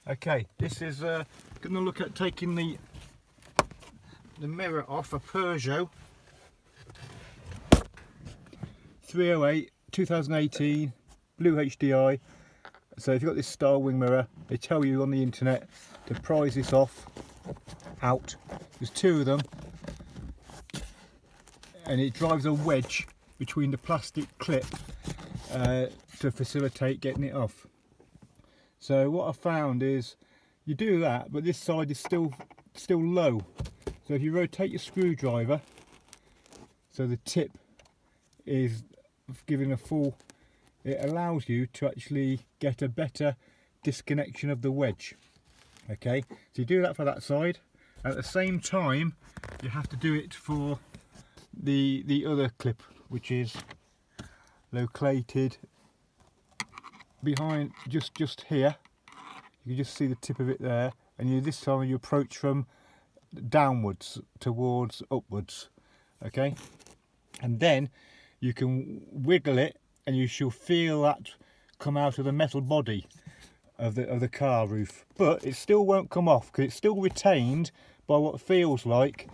Okay, this is going to look at taking the mirror off a Peugeot 308 2018 blue HDI. So if you've got this style wing mirror, they tell you on the internet to prise this out. There's two of them, and it drives a wedge between the plastic clip to facilitate getting it off. So what I found is you do that, but this side is still low. So if you rotate your screwdriver so the tip is giving a full, it allows you to actually get a better disconnection of the wedge. Okay, so you do that for that side. At the same time, you have to do it for the other clip, which is located behind just here. You can just see the tip of it there, and this time you approach from downwards towards upwards. Okay, and then you can wiggle it, and you shall feel that come out of the metal body of the car roof, but it still won't come off because it's still retained by what feels like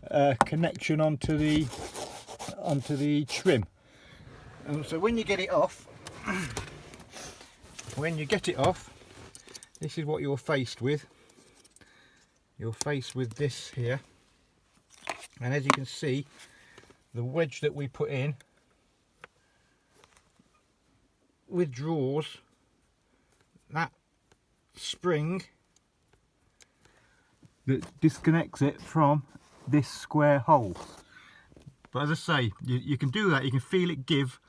a connection onto the trim. And so when you get it off, this is what you're faced with. You're faced with this here, and as you can see, the wedge that we put in withdraws that spring that disconnects it from this square hole. But as I say, you can do that, you can feel it give,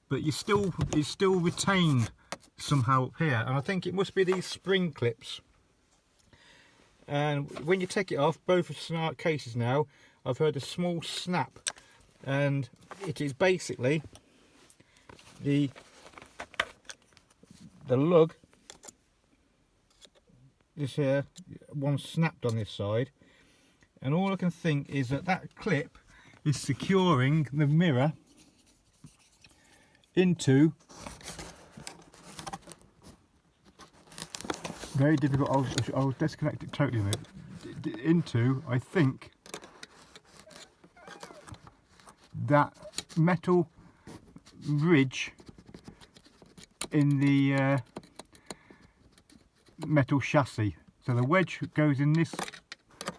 but it's still retained somehow up here, and I think it must be these spring clips. And when you take it off, both are smart cases now, I've heard a small snap, and it is basically the lug. This here, one snapped on this side, and all I can think is that clip is securing the mirror into, very difficult, I'll disconnect it totally a minute, into, I think, that metal ridge in the metal chassis. So the wedge goes in this,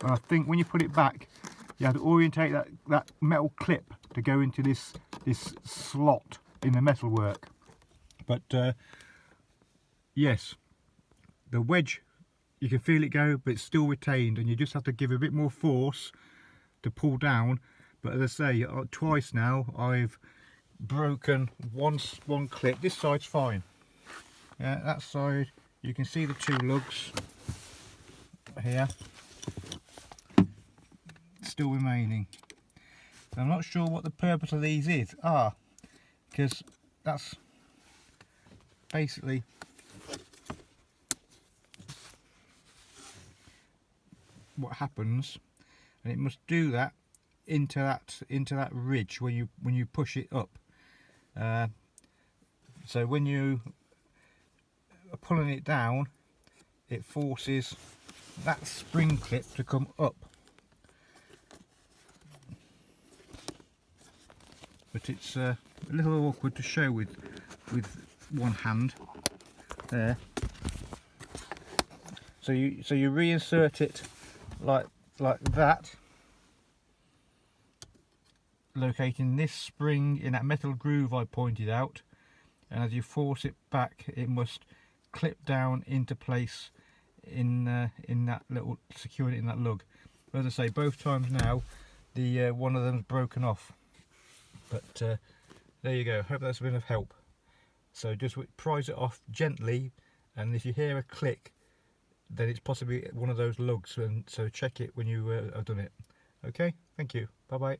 and I think when you put it back, you have to orientate that metal clip to go into this slot in the metalwork. But yes, the wedge, you can feel it go, but it's still retained, and you just have to give a bit more force to pull down. But as I say, twice now I've broken one clip. This side's fine. Yeah, that side you can see the two lugs here still remaining. I'm not sure what the purpose of these is, because that's basically what happens, and it must do that into that ridge when you push it up. So when you are pulling it down, it forces that spring clip to come up. But it's a little awkward to show with one hand there. So you reinsert it like that, locating this spring in that metal groove I pointed out, and as you force it back, it must clip down into place in that little, secure it in that lug. But as I say, both times now the one of them's broken off. But there you go, hope that's been of help. So just prise it off gently, and if you hear a click, then it's possibly one of those lugs, and so check it when you have done it. Okay, thank you, bye bye.